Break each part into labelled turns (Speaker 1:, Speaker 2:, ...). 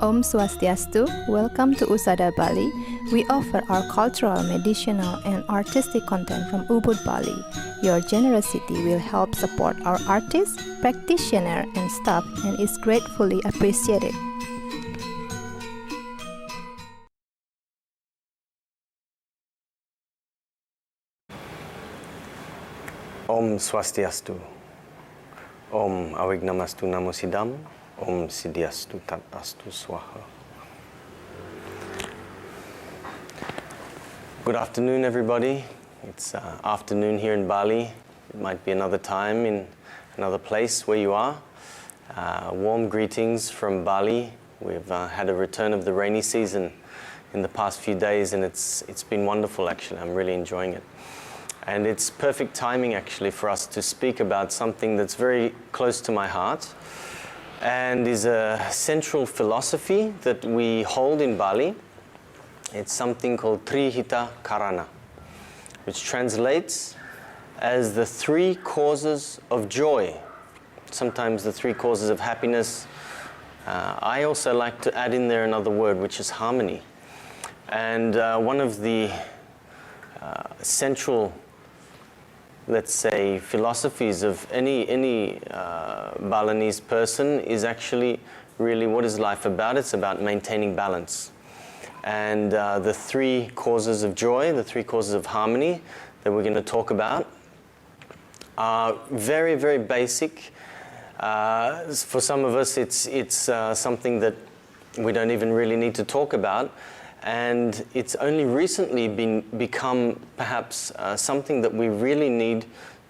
Speaker 1: Om Swastiastu, welcome to Usada, Bali. We offer our cultural, medicinal, and artistic content from Ubud, Bali. Your generosity will help support our artists, practitioners, and staff, and is gratefully appreciated.
Speaker 2: Om Swastiastu. Om Awignamastu Namo Siddham. Om Siddhyastu Tat Astu Swaha. Good afternoon, everybody. It's afternoon here in Bali. It might be another time in another place where you are. Warm greetings from Bali. We've had a return of the rainy season in the past few days, and it's been wonderful, actually. I'm really enjoying it. And it's perfect timing, actually, for us to speak about something that's very close to my heart and is a central philosophy that we hold in Bali. It's something called Hita Karana, which translates as the three causes of joy, sometimes the three causes of happiness. I also like to add in there another word, which is harmony. And one of the central, let's say, philosophies of any Balinese person is actually really, what is life about? It's about maintaining balance. And the three causes of joy, the three causes of harmony that we're going to talk about are very, very basic. For some of us, it's something that we don't even really need to talk about. And it's only recently become perhaps something that we really need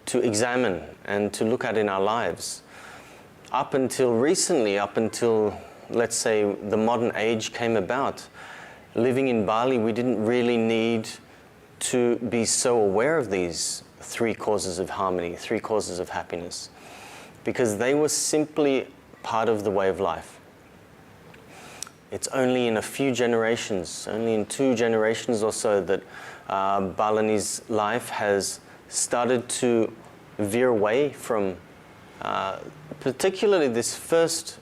Speaker 2: to examine and to look at in our lives. Up until recently, up until, let's say, the modern age came about, living in Bali, we didn't really need to be so aware of these three causes of harmony, three causes of happiness, because they were simply part of the way of life. It's only in a few generations, only in 2 generations or so, that Balinese life has started to veer away from particularly this first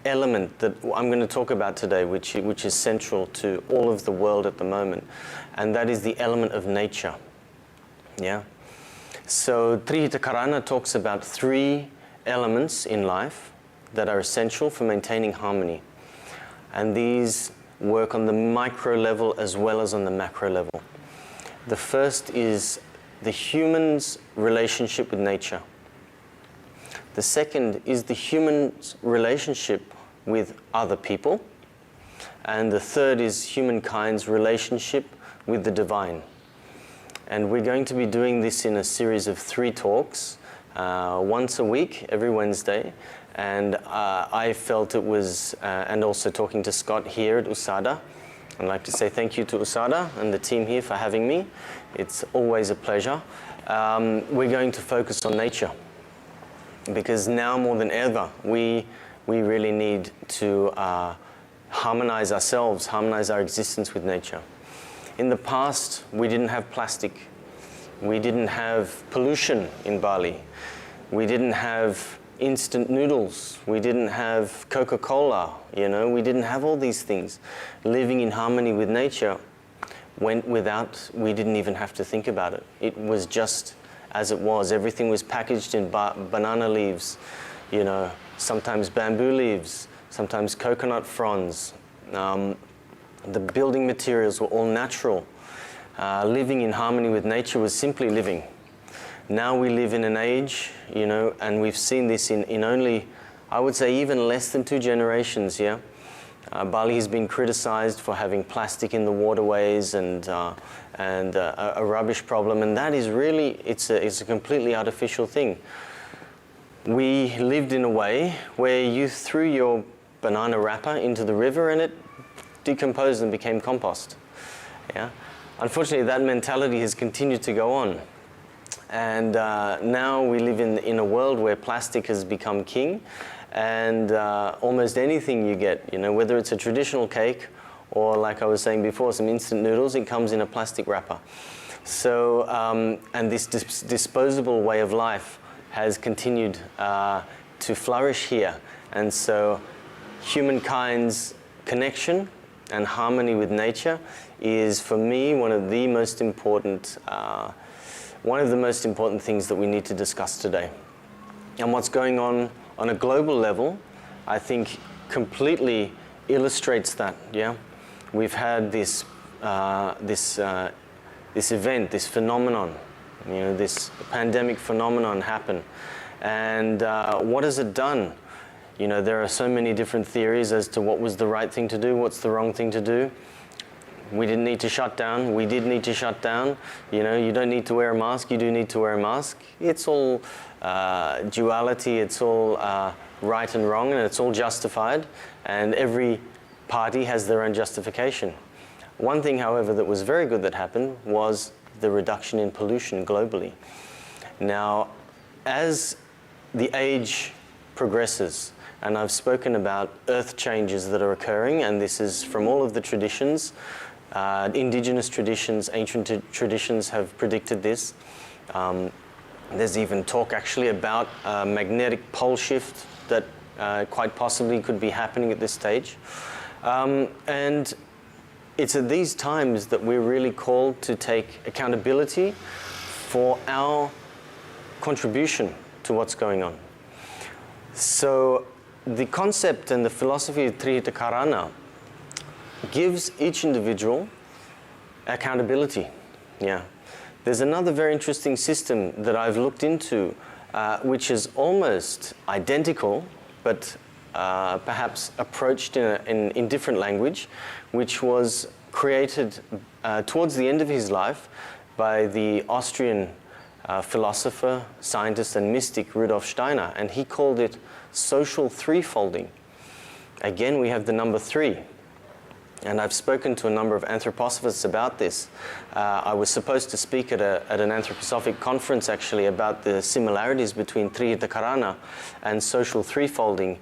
Speaker 2: element that I'm going to talk about today, which is central to all of the world at the moment, and that is the element of nature. Yeah. So Hita Karana talks about 3 elements in life that are essential for maintaining harmony. And these work on the micro level as well as on the macro level. The first is the human's relationship with nature. The second is the human's relationship with other people. And the third is humankind's relationship with the divine. And we're going to be doing this in a series of 3 talks, once a week, every Wednesday. And I felt it was, and also talking to Scott here at Usada, I'd like to say thank you to Usada and the team here for having me. It's always a pleasure. We're going to focus on nature, because now more than ever, we really need to harmonize ourselves, harmonize our existence with nature. In the past, we didn't have plastic. We didn't have pollution in Bali. We didn't have instant noodles. We didn't have Coca-Cola, we didn't have all these things. Living in harmony with nature went without, we didn't even have to think about it. It was just as it was. Everything was packaged in banana leaves, sometimes bamboo leaves, sometimes coconut fronds. The building materials were all natural. Living in harmony with nature was simply living. Now we live in an age, and we've seen this in only, I would say, even less than 2 generations, yeah? Bali has been criticized for having plastic in the waterways and a rubbish problem, and that is really, it's a completely artificial thing. We lived in a way where you threw your banana wrapper into the river and it decomposed and became compost, yeah? Unfortunately, that mentality has continued to go on. And now we live in a world where plastic has become king, and almost anything you get, whether it's a traditional cake or, like I was saying before, some instant noodles, it comes in a plastic wrapper. So, and this disposable way of life has continued to flourish here. And so humankind's connection and harmony with nature is, for me, one of the most important things that we need to discuss today. And what's going on a global level, I think, completely illustrates that. Yeah, we've had this event, this phenomenon, this pandemic phenomenon happen, and what has it done? There are so many different theories as to what was the right thing to do, what's the wrong thing to do. We didn't need to shut down. We did need to shut down. You don't need to wear a mask. You do need to wear a mask. It's all duality. It's all right and wrong, and it's all justified. And every party has their own justification. One thing, however, that was very good that happened was the reduction in pollution globally. Now, as the age progresses, and I've spoken about earth changes that are occurring, and this is from all of the traditions. Indigenous traditions, ancient traditions have predicted this. There's even talk actually about a magnetic pole shift that quite possibly could be happening at this stage. And it's at these times that we're really called to take accountability for our contribution to what's going on. So the concept and the philosophy of Hita Karana gives each individual accountability. Yeah. There's another very interesting system that I've looked into, which is almost identical, but perhaps approached in different language, which was created towards the end of his life by the Austrian philosopher, scientist, and mystic Rudolf Steiner, and he called it social threefolding. Again, we have the number 3. And I've spoken to a number of anthroposophists about this. I was supposed to speak at an anthroposophic conference actually about the similarities between Hita Karana and social threefolding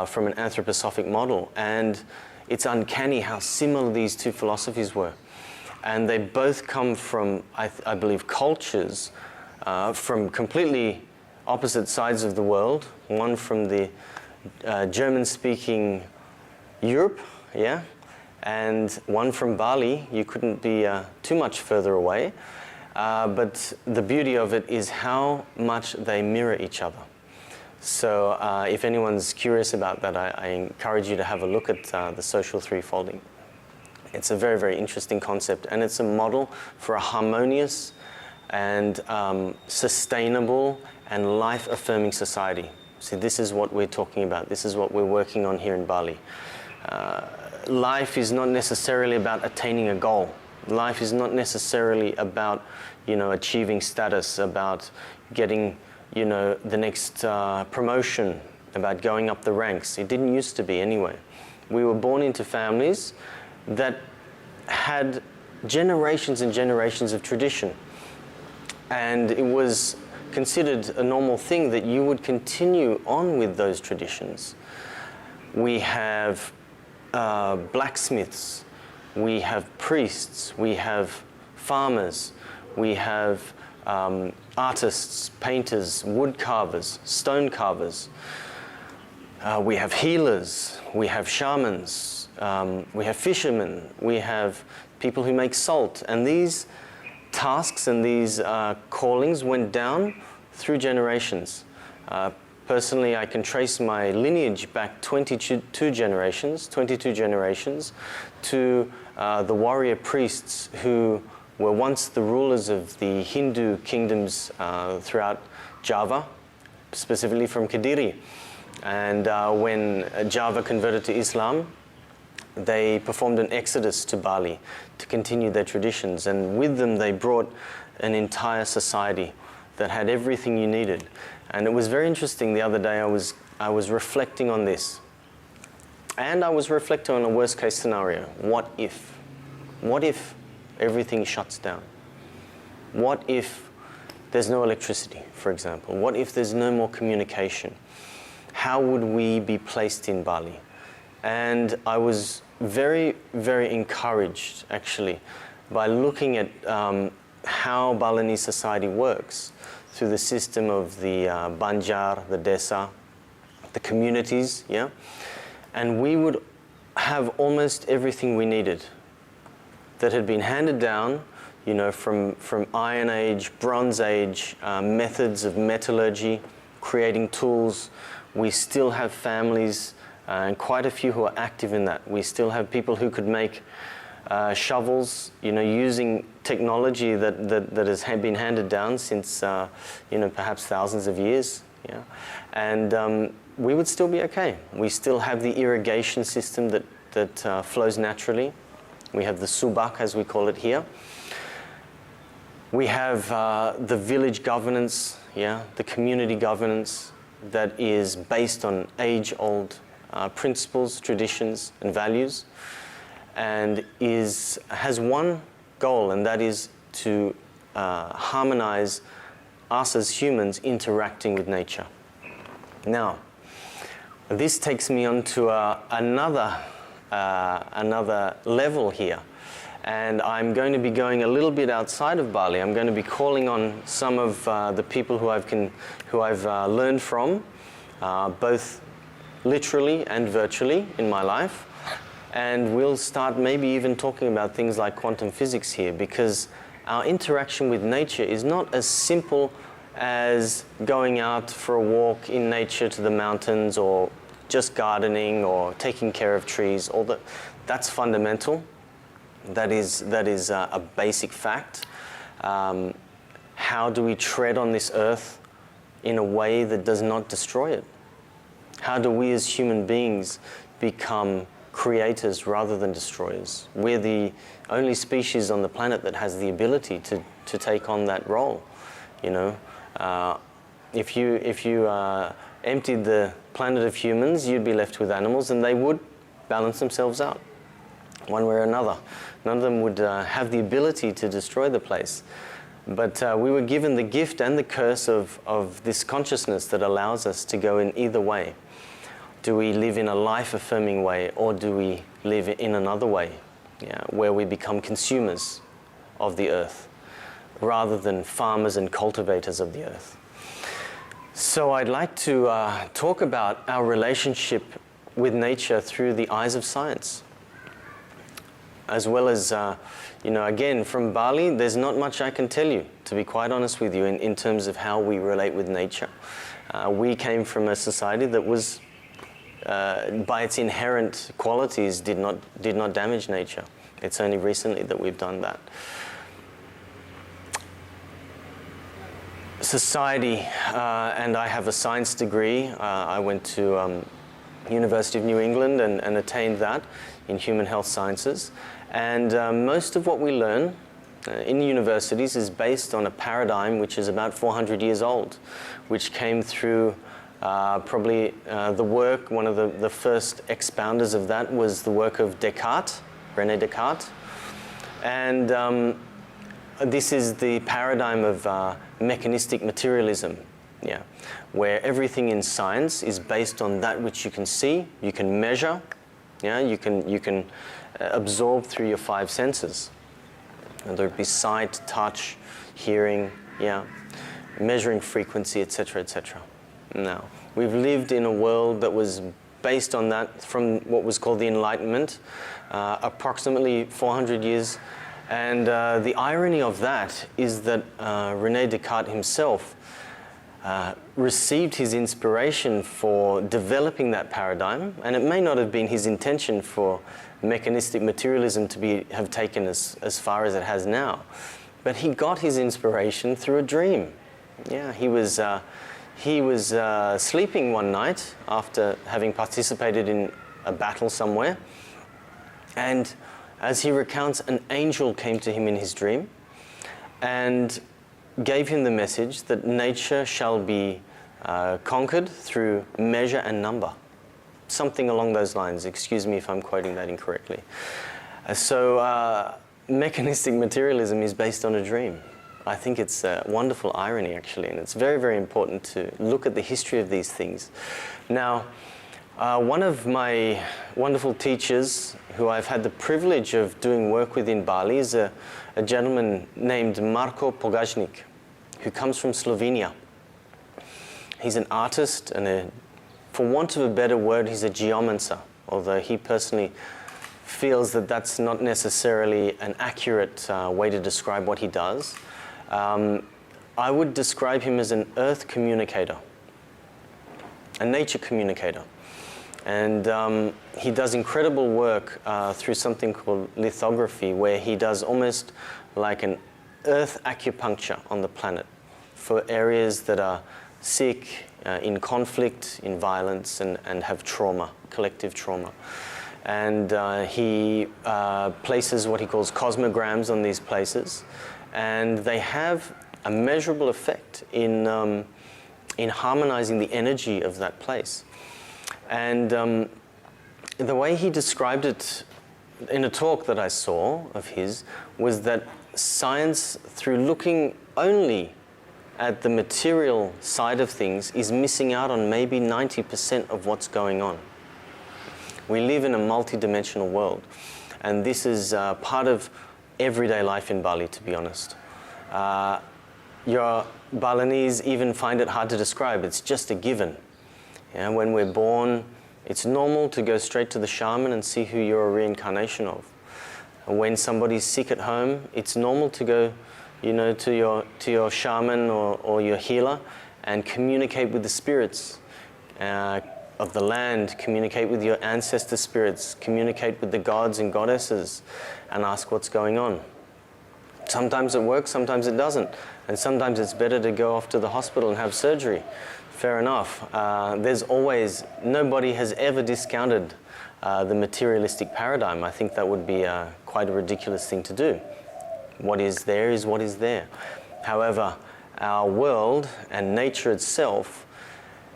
Speaker 2: from an anthroposophic model. And it's uncanny how similar these two philosophies were. And they both come from, I believe, cultures from completely opposite sides of the world. One from the German-speaking Europe, yeah, and one from Bali. You couldn't be too much further away. But the beauty of it is how much they mirror each other. So if anyone's curious about that, I encourage you to have a look at the social threefolding. It's a very, very interesting concept, and it's a model for a harmonious and sustainable and life-affirming society. See, this is what we're talking about. This is what we're working on here in Bali. Life is not necessarily about attaining a goal. Life is not necessarily about, achieving status, about getting, the next promotion, about going up the ranks. It didn't used to be anyway. We were born into families that had generations and generations of tradition. And it was considered a normal thing that you would continue on with those traditions. We have blacksmiths, we have priests, we have farmers, we have artists, painters, wood carvers, stone carvers. We have healers, we have shamans, we have fishermen, we have people who make salt. And these tasks and these callings went down through generations. Personally, I can trace my lineage back 22 generations to the warrior priests who were once the rulers of the Hindu kingdoms throughout Java, specifically from Kediri. And when Java converted to Islam, they performed an exodus to Bali to continue their traditions. And with them, they brought an entire society that had everything you needed. And it was very interesting. The other day, I was reflecting on this. And I was reflecting on a worst case scenario. What if? What if everything shuts down? What if there's no electricity, for example? What if there's no more communication? How would we be placed in Bali? And I was very, very encouraged, actually, by looking at how Balinese society works through the system of the Banjar, the Desa, the communities, yeah? And we would have almost everything we needed that had been handed down, you know, from Iron Age, Bronze Age, methods of metallurgy, creating tools. We still have families, and quite a few who are active in that. We still have people who could make shovels, you know, using technology that has been handed down since, you know, perhaps thousands of years. Yeah, and we would still be okay. We still have the irrigation system that flows naturally. We have the subak, as we call it here. We have the village governance, yeah, the community governance that is based on age-old principles, traditions, and values, and has one goal, and that is to harmonize us as humans interacting with nature. Now, this takes me on to another level here, and I'm going to be going a little bit outside of Bali. I'm going to be calling on some of the people who I've learned from, both literally and virtually in my life, and we'll start maybe even talking about things like quantum physics here, because our interaction with nature is not as simple as going out for a walk in nature to the mountains, or just gardening, or taking care of trees. That's fundamental. That is a basic fact. How do we tread on this earth in a way that does not destroy it? How do we as human beings become creators rather than destroyers? We're the only species on the planet that has the ability to take on that role. You know, if you emptied the planet of humans, you'd be left with animals, and they would balance themselves out one way or another. None of them would have the ability to destroy the place. But we were given the gift and the curse of this consciousness that allows us to go in either way. Do we live in a life-affirming way, or do we live in another way, yeah, where we become consumers of the earth rather than farmers and cultivators of the earth? So I'd like to talk about our relationship with nature through the eyes of science, as well as, you know, again, from Bali, there's not much I can tell you, to be quite honest with you, in terms of how we relate with nature. We came from a society that was, by its inherent qualities, did not damage nature. It's only recently that we've done that. Society, and I have a science degree. I went to University of New England and attained that in human health sciences. And most of what we learn in universities is based on a paradigm which is about 400 years old, which came through probably the work, one of the first expounders of that was the work of Descartes, René Descartes. And this is the paradigm of mechanistic materialism, yeah, where everything in science is based on that which you can see, you can measure, yeah, you can absorb through your five senses, whether it be sight, touch, hearing, yeah, measuring frequency, etc., etc. Now, we've lived in a world that was based on that from what was called the Enlightenment, approximately 400 years. And the irony of that is that René Descartes himself received his inspiration for developing that paradigm, and it may not have been his intention for mechanistic materialism to have taken as far as it has now, but he got his inspiration through a dream. Yeah, he was sleeping one night after having participated in a battle somewhere, and as he recounts, an angel came to him in his dream and gave him the message that nature shall be conquered through measure and number. Something along those lines. Excuse me if I'm quoting that incorrectly. So mechanistic materialism is based on a dream. I think it's a wonderful irony, actually, and it's very, very important to look at the history of these things. Now, one of my wonderful teachers who I've had the privilege of doing work with in Bali is a gentleman named Marko Pogajnik, who comes from Slovenia. He's an artist and, for want of a better word, he's a geomancer, although he personally feels that that's not necessarily an accurate way to describe what he does. I would describe him as an earth communicator, a nature communicator. And he does incredible work through something called lithography, where he does almost like an earth acupuncture on the planet for areas that are sick, in conflict, in violence, and have trauma, collective trauma. And he places what he calls cosmograms on these places, and they have a measurable effect in harmonizing the energy of that place. And the way he described it in a talk that I saw of his was that science, through looking only at the material side of things, is missing out on maybe 90% of what's going on. We live in a multi-dimensional world, and this is part of everyday life in Bali, to be honest. Your Balinese even find it hard to describe. It's just a given. Yeah, when we're born, it's normal to go straight to the shaman and see who you're a reincarnation of. When somebody's sick at home, it's normal to go, to your shaman or your healer and communicate with the spirits of the land, communicate with your ancestor spirits, communicate with the gods and goddesses, and ask what's going on. Sometimes it works, sometimes it doesn't, and sometimes it's better to go off to the hospital and have surgery. Fair enough. Nobody has ever discounted the materialistic paradigm. I think that would be quite a ridiculous thing to do. What is there is what is there. However, our world and nature itself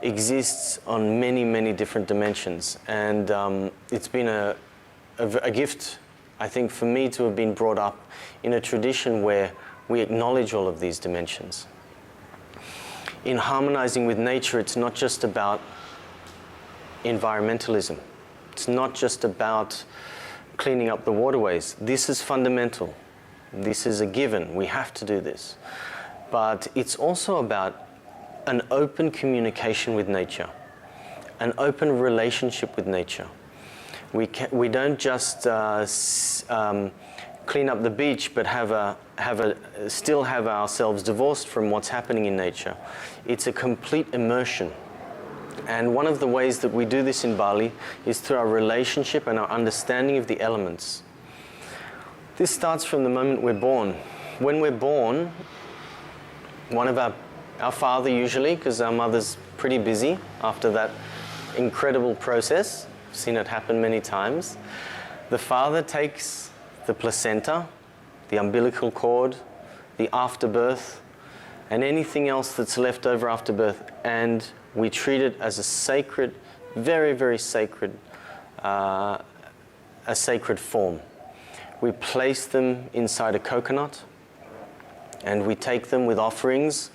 Speaker 2: exists on many, many different dimensions. And it's been a gift, I think, for me to have been brought up in a tradition where we acknowledge all of these dimensions. In harmonizing with nature, it's not just about environmentalism. It's not just about cleaning up the waterways. This is fundamental. This is a given. We have to do this. But it's also about an open communication with nature, an open relationship with nature. We don't just clean up the beach, but still have ourselves divorced from what's happening in nature. It's a complete immersion. And one of the ways that we do this in Bali is through our relationship and our understanding of the elements. This starts from the moment we're born. When we're born, one of our father usually, because our mother's pretty busy after that incredible process, I've seen it happen many times, the father takes the placenta, the umbilical cord, the afterbirth, and anything else that's left over after birth, and we treat it as a sacred, very, very sacred, a sacred form. We place them inside a coconut, and we take them with offerings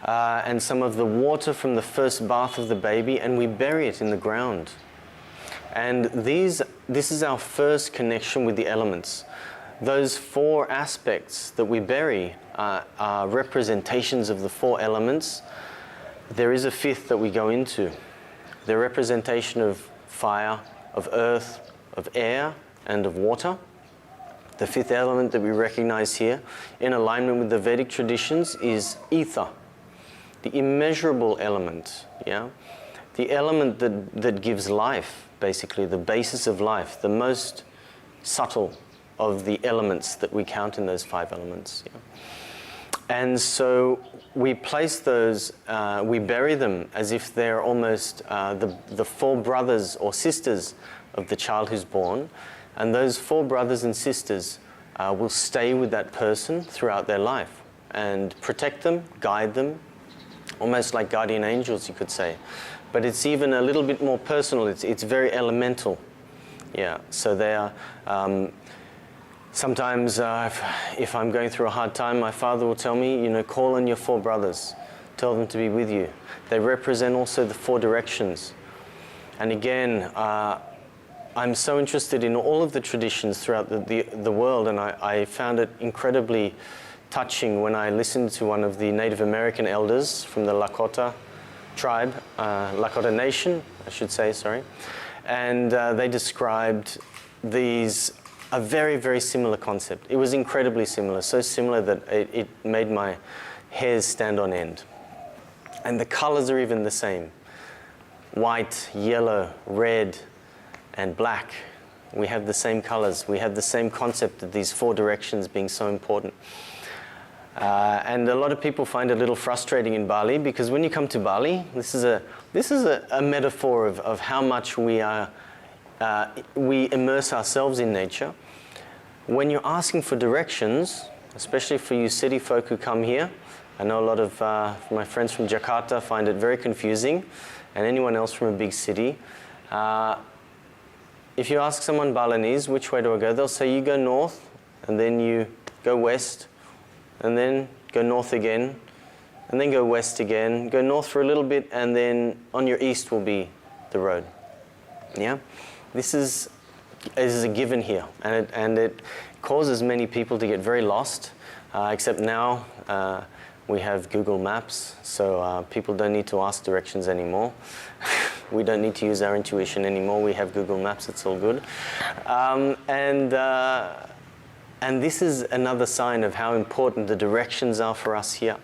Speaker 2: and some of the water from the first bath of the baby, and we bury it in the ground. And this is our first connection with the elements. Those four aspects that we bury are representations of the four elements. There is a fifth that we go into. The representation of fire, of earth, of air, and of water. The fifth element that we recognize here, in alignment with the Vedic traditions, is ether, the immeasurable element, yeah? The element that gives life, basically, the basis of life, the most subtle of the elements that we count in those five elements. Yeah? And so we place those, we bury them as if they're almost the four brothers or sisters of the child who's born. And those four brothers and sisters will stay with that person throughout their life and protect them, guide them, almost like guardian angels, you could say. But it's even a little bit more personal. It's very elemental. Yeah, so they are, sometimes if I'm going through a hard time, my father will tell me, call on your four brothers. Tell them to be with you. They represent also the four directions. And again, I'm so interested in all of the traditions throughout the world, and I found it incredibly touching when I listened to one of the Native American elders from the Lakota tribe, Lakota Nation, I should say, sorry. And they described a very, very similar concept. It was incredibly similar, so similar that it made my hairs stand on end. And the colors are even the same. White, yellow, red, and black. We have the same colors. We have the same concept of these 4 directions being so important. And a lot of people find it a little frustrating in Bali, because when you come to Bali, this is a metaphor of how much we immerse ourselves in nature. When you're asking for directions, especially for you city folk who come here, I know a lot of my friends from Jakarta find it very confusing, and anyone else from a big city. If you ask someone Balinese, which way do I go? They'll say you go north, and then you go west, and then go north again, and then go west again, go north for a little bit, and then on your east will be the road. Yeah? This is a given here, and it causes many people to get very lost, except now we have Google Maps, so people don't need to ask directions anymore. We don't need to use our intuition anymore. We have Google Maps, it's all good. And this is another sign of how important the directions are for us here.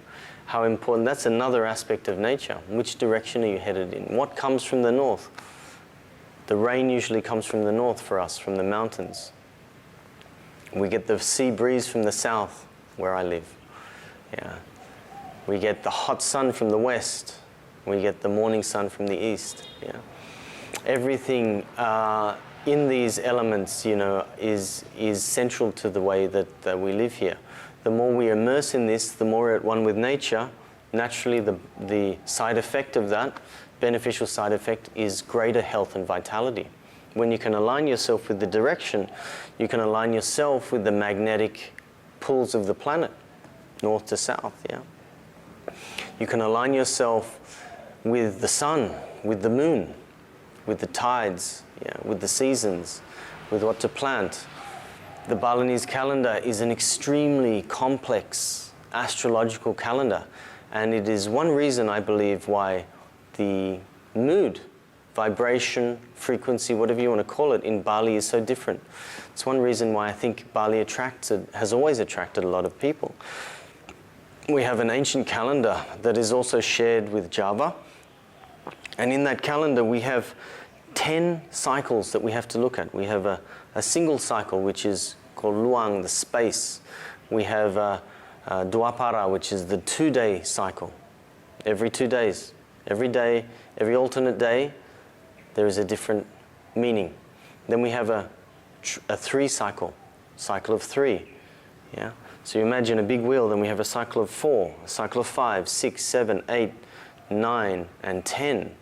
Speaker 2: How important, that's another aspect of nature. Which direction are you headed in? What comes from the north? The rain usually comes from the north for us, from the mountains. We get the sea breeze from the south, where I live. Yeah. We get the hot sun from the west. We get the morning sun from the east. Yeah. Everything in these elements, is central to the way that we live here. The more we immerse in this, the more we're at one with nature. Naturally, the side effect of that, beneficial side effect, is greater health and vitality. When you can align yourself with the direction, you can align yourself with the magnetic pulls of the planet, north to south. Yeah. You can align yourself with the sun, with the moon, with the tides, with the seasons, with what to plant. The Balinese calendar is an extremely complex astrological calendar, and it is one reason, I believe, why the mood, vibration, frequency, whatever you want to call it, in Bali is so different. It's one reason why I think Bali has always attracted a lot of people. We have an ancient calendar that is also shared with Java, and in that calendar we have 10 cycles that we have to look at. We have a single cycle, which is called Luang, the space. We have Duapara, which is the 2-day cycle. Every 2 days, every day, every alternate day, there is a different meaning. Then we have a 3 cycle of 3. Yeah. So you imagine a big wheel, then we have a cycle of 4, a cycle of 5, 6, 7, 8, 9, and 10.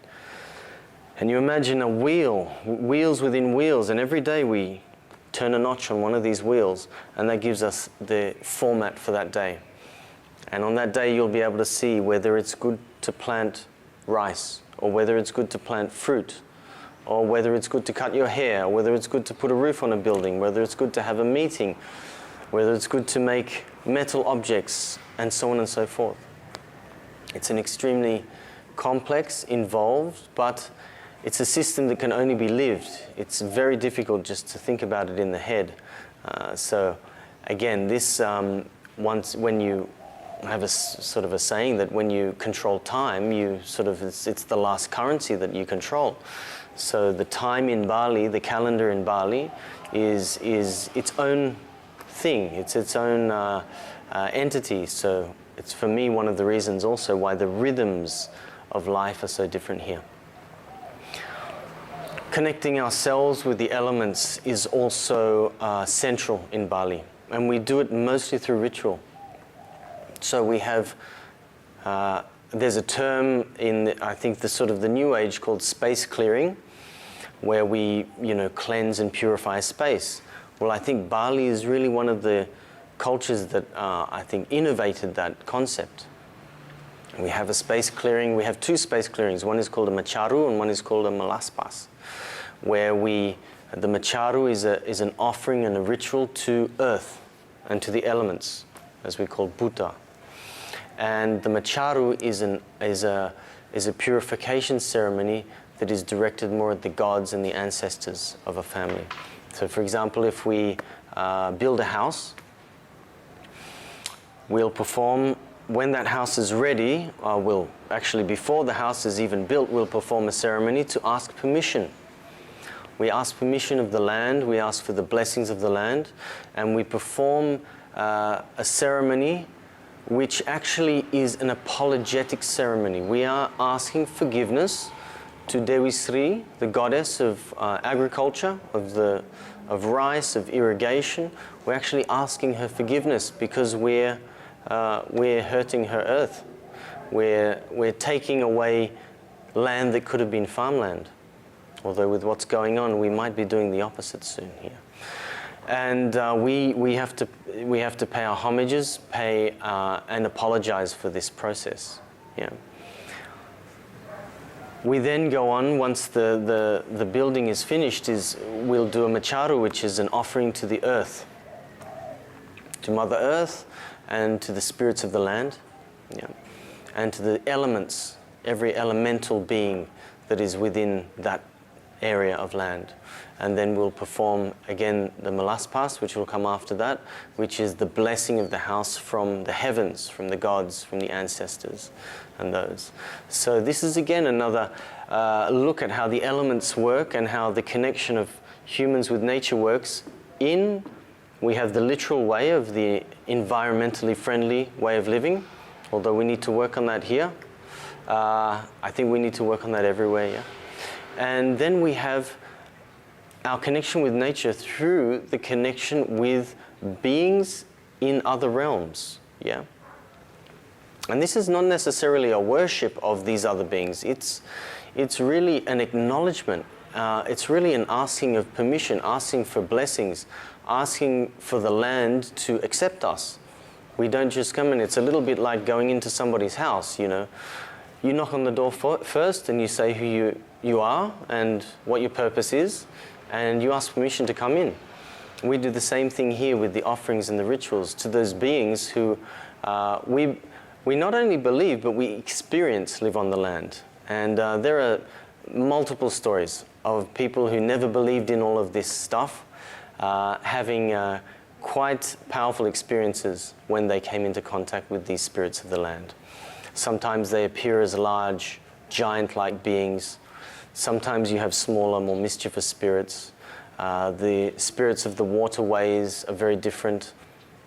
Speaker 2: And you imagine a wheel, wheels within wheels, and every day we turn a notch on one of these wheels, and that gives us the format for that day. And on that day you'll be able to see whether it's good to plant rice, or whether it's good to plant fruit, or whether it's good to cut your hair, or whether it's good to put a roof on a building, whether it's good to have a meeting, whether it's good to make metal objects, and so on and so forth. It's an extremely complex, involved, but it's a system that can only be lived. It's very difficult just to think about it in the head. So again, this when you have a sort of a saying that when you control time, it's the last currency that you control. So the time in Bali, the calendar in Bali, is its own thing. It's its own entity. So it's, for me, one of the reasons also why the rhythms of life are so different here. Connecting ourselves with the elements is also central in Bali, and we do it mostly through ritual. So we have, there's a term in, I think, the New Age called space clearing, where we, cleanse and purify space. Well, I think Bali is really one of the cultures that, I think, innovated that concept. We have a space clearing, we have 2 space clearings. One is called a macharu and one is called a malaspas, where the macharu is an offering and a ritual to earth and to the elements, as we call Buddha. And the macharu is a purification ceremony that is directed more at the gods and the ancestors of a family. So for example, if we build a house, we'll perform, when that house is ready, before the house is even built, we'll perform a ceremony to ask permission. We ask permission of the land, we ask for the blessings of the land, and we perform a ceremony which actually is an apologetic ceremony. We are asking forgiveness to Dewi Sri, the goddess of agriculture, of rice, of irrigation. We're actually asking her forgiveness because we're hurting her earth. We're taking away land that could have been farmland. Although with what's going on, we might be doing the opposite soon here. And we have to pay our homages, and apologize for this process. Yeah. We then go on, once the building is finished, we'll do a macharu, which is an offering to the earth, to Mother Earth, and to the spirits of the land, yeah, and to the elements, every elemental being that is within that area of land. And then we'll perform again the malaspas, which will come after that, which is the blessing of the house from the heavens, from the gods, from the ancestors and those. So this is again another look at how the elements work and how the connection of humans with nature works. We have the literal way of the environmentally friendly way of living, although we need to work on that here. I think we need to work on that everywhere, yeah. And then we have our connection with nature through the connection with beings in other realms, yeah. And this is not necessarily a worship of these other beings. It's really an acknowledgement. It's really an asking of permission, asking for blessings, asking for the land to accept us. We don't just come in. It's a little bit like going into somebody's house, you know. You knock on the door first and you say who you are and what your purpose is, and you ask permission to come in. We do the same thing here with the offerings and the rituals to those beings who we not only believe, but we experience live on the land. And there are multiple stories of people who never believed in all of this stuff, having quite powerful experiences when they came into contact with these spirits of the land. Sometimes they appear as large, giant-like beings. Sometimes you have smaller, more mischievous spirits. The spirits of the waterways are very different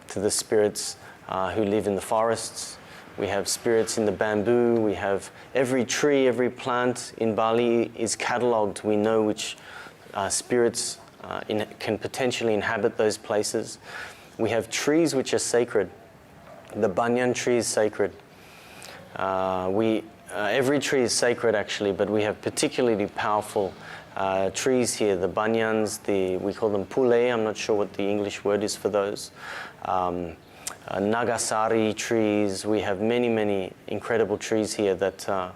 Speaker 2: to the spirits who live in the forests. We have spirits in the bamboo. We have every tree, every plant in Bali is catalogued. We know which spirits can potentially inhabit those places. We have trees which are sacred. The banyan tree is sacred. Every tree is sacred actually, but we have particularly powerful trees here. The banyans, we call them pule, I'm not sure what the English word is for those. Nagasari trees, we have many, many incredible trees here that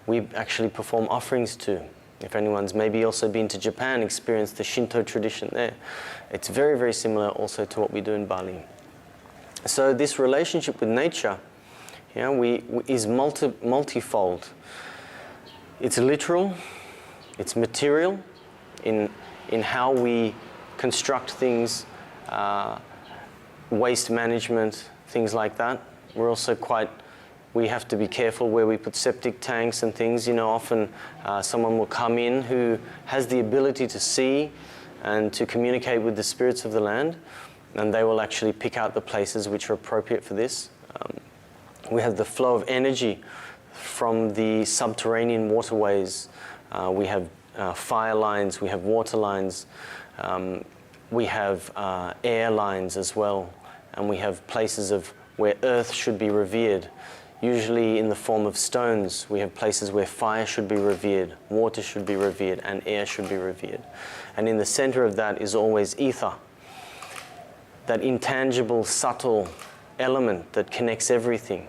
Speaker 2: we actually perform offerings to. If anyone's maybe also been to Japan, experienced the Shinto tradition there. It's very, very similar also to what we do in Bali. So this relationship with nature, yeah, is multifold. It's literal, it's material in how we construct things, waste management, things like that. We're also we have to be careful where we put septic tanks and things. You know, often someone will come in who has the ability to see and to communicate with the spirits of the land, and they will actually pick out the places which are appropriate for this. We have the flow of energy from the subterranean waterways. We have fire lines, we have water lines, we have air lines as well, and we have places where earth should be revered, usually in the form of stones. We have places where fire should be revered, water should be revered, and air should be revered. And in the center of that is always ether, that intangible, subtle element that connects everything.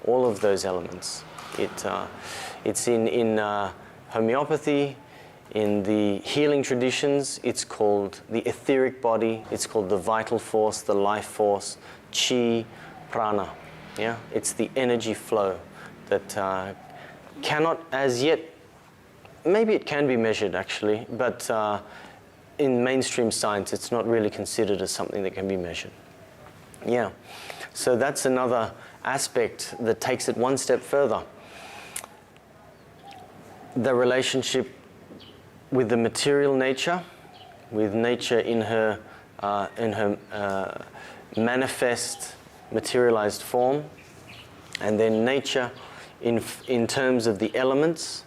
Speaker 2: All of those elements. It's in homeopathy, in the healing traditions, it's called the etheric body, it's called the vital force, the life force, chi, prana. Yeah? It's the energy flow that cannot as yet maybe it can be measured actually, but in mainstream science it's not really considered as something that can be measured. Yeah, so that's another aspect that takes it one step further. The relationship with the material nature, with nature in her manifest, materialized form, and then nature in terms of the elements,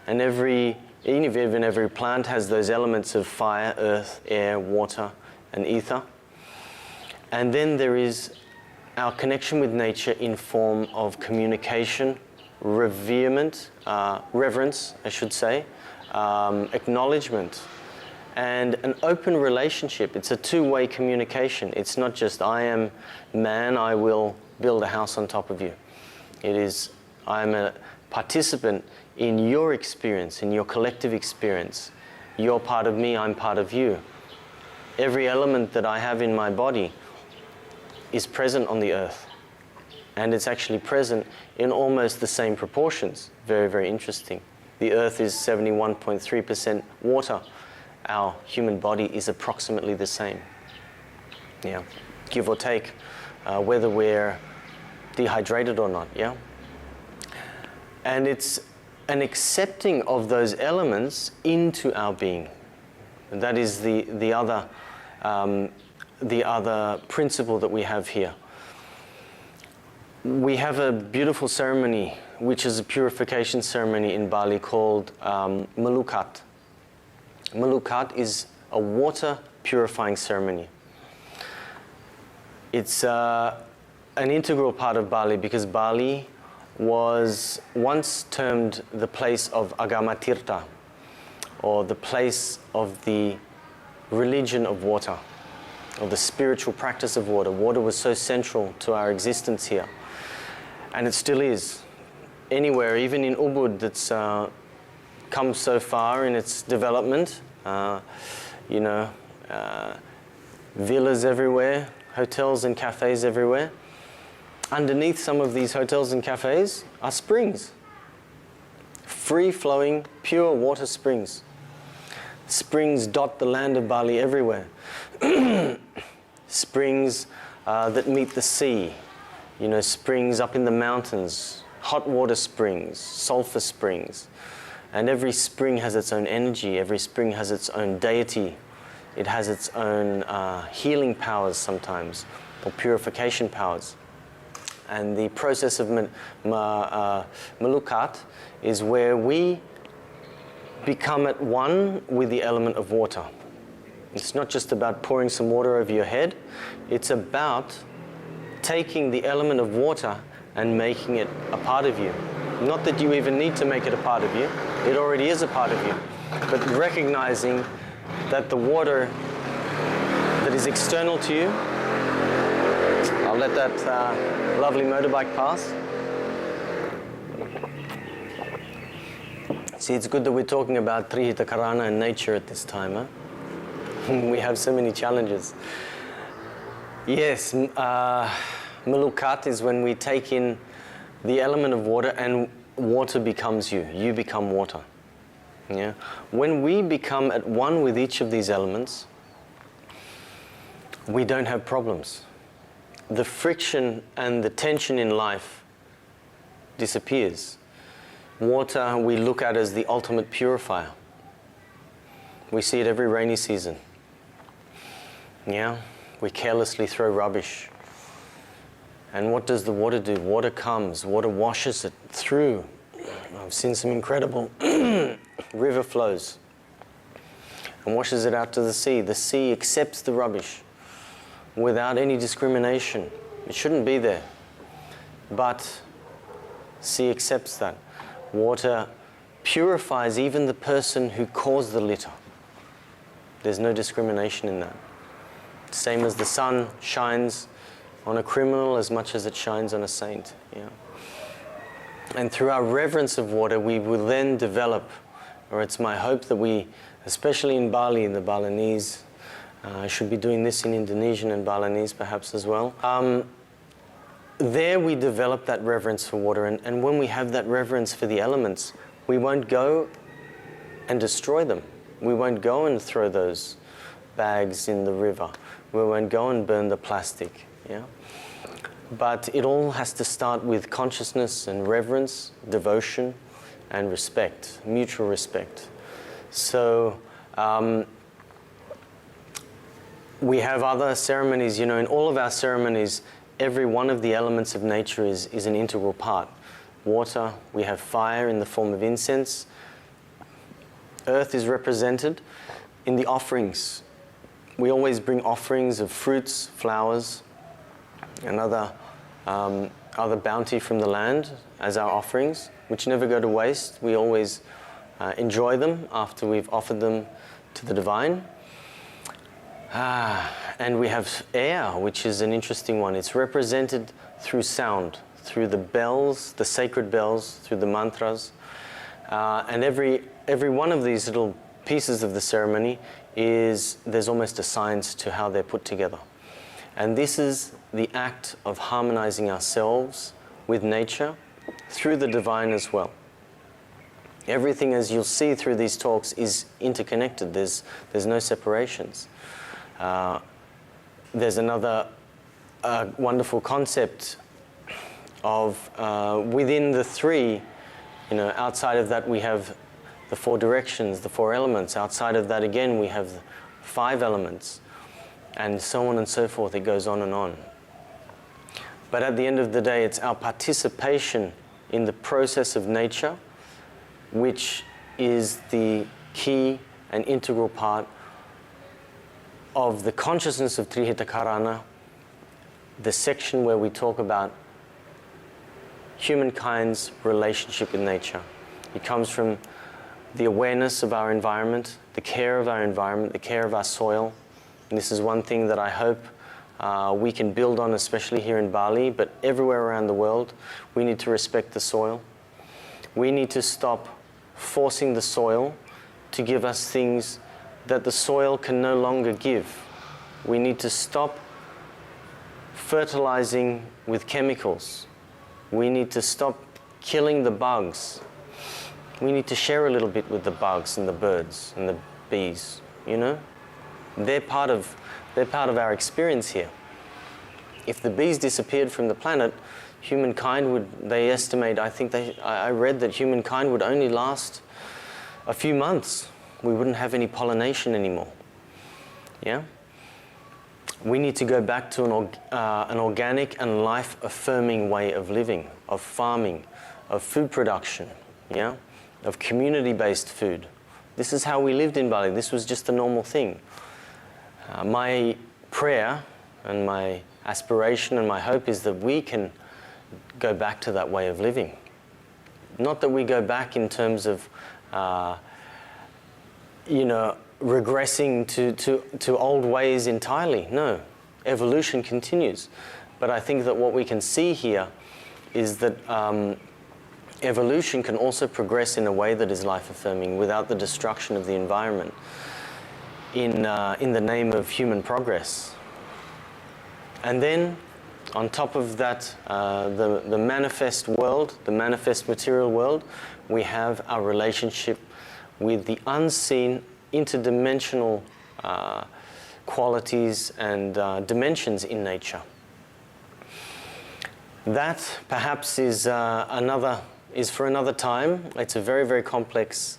Speaker 2: and even every plant has those elements of fire, earth, air, water, and ether. And then there is our connection with nature in form of communication, reverence, I should say, acknowledgement, and an open relationship. It's a two-way communication. It's not just, I am man, I will build a house on top of you. It is, I'm a participant in your experience, in your collective experience. You're part of me, I'm part of you. Every element that I have in my body is present on the earth. And it's actually present in almost the same proportions. Very, very interesting. The earth is 71.3% water. Our human body is approximately the same. Yeah, give or take, whether we're dehydrated or not, yeah? And it's an accepting of those elements into our being. And that is the other principle that we have here. We have a beautiful ceremony, which is a purification ceremony in Bali called Melukat. Melukat is a water purifying ceremony. It's an integral part of Bali because Bali was once termed the place of Agama Tirta, or the place of the religion of water, or the spiritual practice of water. Water was so central to our existence here. And it still is. Anywhere, even in Ubud, that's come so far in its development, villas everywhere, hotels and cafes everywhere. Underneath some of these hotels and cafes are springs. Free-flowing, pure water springs. Springs dot the land of Bali everywhere. Springs that meet the sea. You know, springs up in the mountains, hot water springs, sulfur springs. And every spring has its own energy, every spring has its own deity. It has its own healing powers sometimes, or purification powers. And the process of Melukat is where we become at one with the element of water. It's not just about pouring some water over your head, it's about taking the element of water and making it a part of you. Not that you even need to make it a part of you, it already is a part of you. But recognizing that the water that is external to you, I'll let that lovely motorbike pass. See, it's good that we're talking about Hita Karana and nature at this time, huh? We have so many challenges. Yes, Melukat is when we take in the element of water and water becomes you. You become water. Yeah? When we become at one with each of these elements, we don't have problems. The friction and the tension in life disappears. Water we look at as the ultimate purifier. We see it every rainy season. Yeah? We carelessly throw rubbish. And what does the water do? Water comes, water washes it through. I've seen some incredible river flows and washes it out to the sea. The sea accepts the rubbish without any discrimination. It shouldn't be there. But sea accepts that. Water purifies even the person who caused the litter. There's no discrimination in that. Same as the sun shines on a criminal as much as it shines on a saint. Yeah. And through our reverence of water, we will then develop, or it's my hope that we, especially in Bali, in the Balinese, I should be doing this in Indonesian and Balinese perhaps as well. There we develop that reverence for water, and when we have that reverence for the elements, we won't go and destroy them. We won't go and throw those bags in the river. We won't go and burn the plastic. Yeah? But it all has to start with consciousness and reverence, devotion, and respect, mutual respect. So we have other ceremonies. You know, in all of our ceremonies, every one of the elements of nature is an integral part. Water, we have fire in the form of incense. Earth is represented in the offerings. We always bring offerings of fruits, flowers, and other bounty from the land as our offerings, which never go to waste. We always enjoy them after we've offered them to the divine. And we have air, which is an interesting one. It's represented through sound, through the bells, the sacred bells, through the mantras. And every one of these little pieces of the ceremony there's almost a science to how they're put together. And this is the act of harmonizing ourselves with nature through the divine as well. Everything, as you'll see through these talks, is interconnected. There's no separations. There's another wonderful concept of within the three, you know, outside of that we have the four directions, the four elements. Outside of that again we have 5 elements, and so on and so forth. It goes on and on. But at the end of the day, it's our participation in the process of nature which is the key and integral part of the consciousness of Hita Karana, the section where we talk about humankind's relationship with nature. It comes from the awareness of our environment, the care of our environment, the care of our soil. And this is one thing that I hope we can build on, especially here in Bali, but everywhere around the world. We need to respect the soil. We need to stop forcing the soil to give us things that the soil can no longer give. We need to stop fertilizing with chemicals. We need to stop killing the bugs. We need to share a little bit with the bugs and the birds and the bees, you know? They're part of our experience here. If the bees disappeared from the planet, humankind would, they estimate, I read that humankind would only last a few months. We wouldn't have any pollination anymore. Yeah? We need to go back to an organic and life-affirming way of living, of farming, of food production, yeah? Of community-based food. This is how we lived in Bali. This was just a normal thing. My prayer and my aspiration and my hope is that we can go back to that way of living. Not that we go back in terms of, you know, regressing to old ways entirely. No, evolution continues. But I think that what we can see here is that evolution can also progress in a way that is life-affirming without the destruction of the environment in the name of human progress. And then, on top of that, the manifest world, the manifest material world, we have our relationship with the unseen interdimensional qualities and dimensions in nature. That perhaps is for another time. It's a very, very complex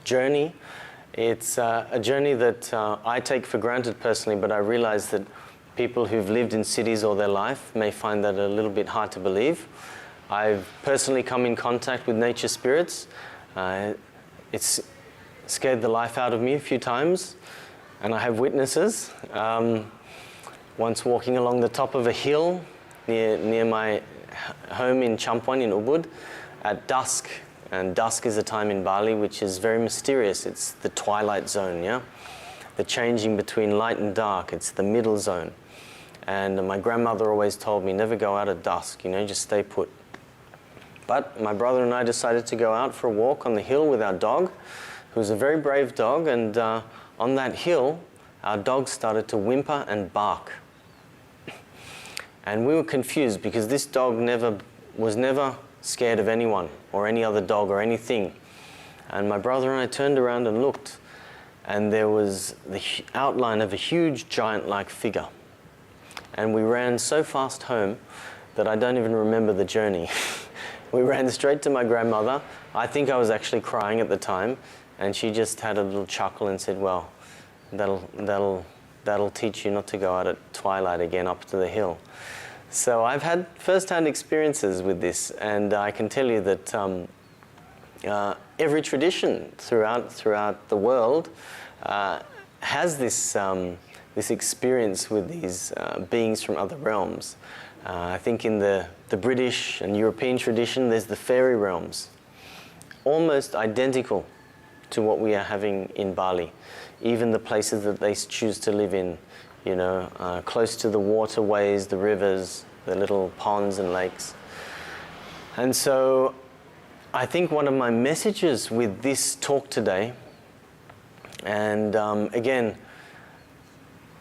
Speaker 2: journey. It's a journey that I take for granted personally, but I realize that people who've lived in cities all their life may find that a little bit hard to believe. I've personally come in contact with nature spirits. It's scared the life out of me a few times, and I have witnesses. Once walking along the top of a hill near my home in Champuan in Ubud at dusk, and dusk is a time in Bali which is very mysterious. It's the twilight zone, yeah? The changing between light and dark. It's the middle zone. And my grandmother always told me, never go out at dusk, you know, just stay put. But my brother and I decided to go out for a walk on the hill with our dog, who's a very brave dog, and on that hill, our dog started to whimper and bark. And we were confused because this dog was never scared of anyone or any other dog or anything. And my brother and I turned around and looked, and there was the outline of a huge giant-like figure. And we ran so fast home that I don't even remember the journey. We ran straight to my grandmother. I think I was actually crying at the time, and she just had a little chuckle and said, well, that'll teach you not to go out at twilight again up to the hill. So I've had first-hand experiences with this, and I can tell you that every tradition throughout the world has this experience with these beings from other realms. I think in the British and European tradition, there's the fairy realms, almost identical to what we are having in Bali. Even the places that they choose to live in, you know, close to the waterways, the rivers, the little ponds and lakes. And so I think one of my messages with this talk today, and again,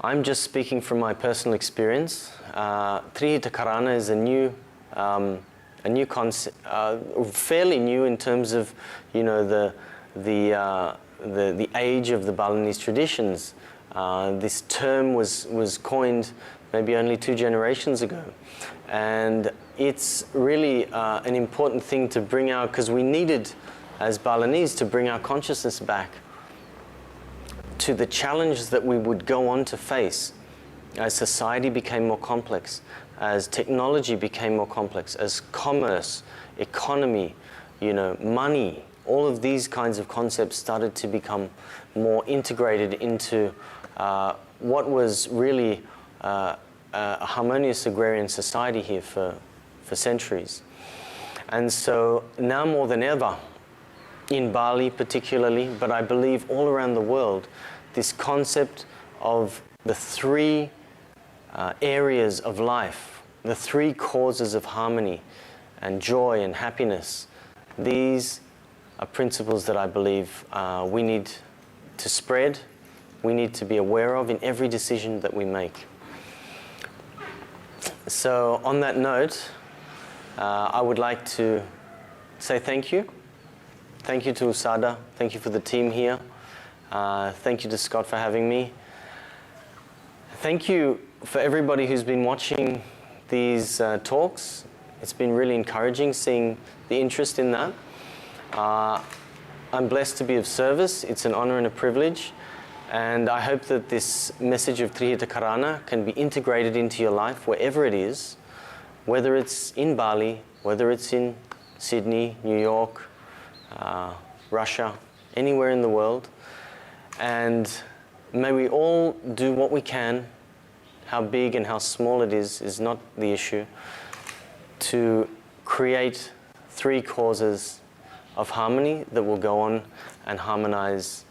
Speaker 2: I'm just speaking from my personal experience. Hita Karana is a new concept, fairly new in terms of, you know, the age of the Balinese traditions. This term was coined maybe only 2 generations ago, and it's really an important thing to bring out, because we needed, as Balinese, to bring our consciousness back to the challenge that we would go on to face as society became more complex, as technology became more complex, as commerce, economy, you know, money, all of these kinds of concepts started to become more integrated into what was really a harmonious agrarian society here for centuries. And so now more than ever, in Bali particularly, but I believe all around the world, this concept of the 3 areas of life, the 3 causes of harmony and joy and happiness, these are principles that I believe we need to spread, we need to be aware of in every decision that we make. So on that note, I would like to say thank you. Thank you to Usada. Thank you for the team here. Thank you to Scott for having me. Thank you for everybody who's been watching these talks. It's been really encouraging seeing the interest in that. I'm blessed to be of service. It's an honor and a privilege. And I hope that this message of Hita Karana can be integrated into your life wherever it is, whether it's in Bali, whether it's in Sydney, New York, Russia, anywhere in the world. And may we all do what we can. How big and how small it is not the issue, to create 3 causes of harmony that will go on and harmonize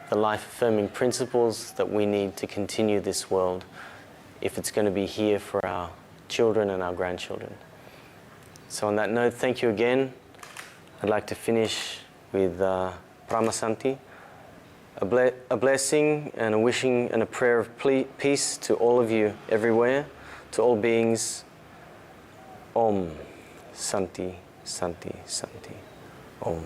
Speaker 2: the life-affirming principles that we need to continue this world if it's going to be here for our children and our grandchildren. So on that note, thank you again. I'd like to finish with Pramasanti, a blessing and a wishing and a prayer of peace to all of you everywhere, to all beings. Om Santi, Santi, Santi. Om.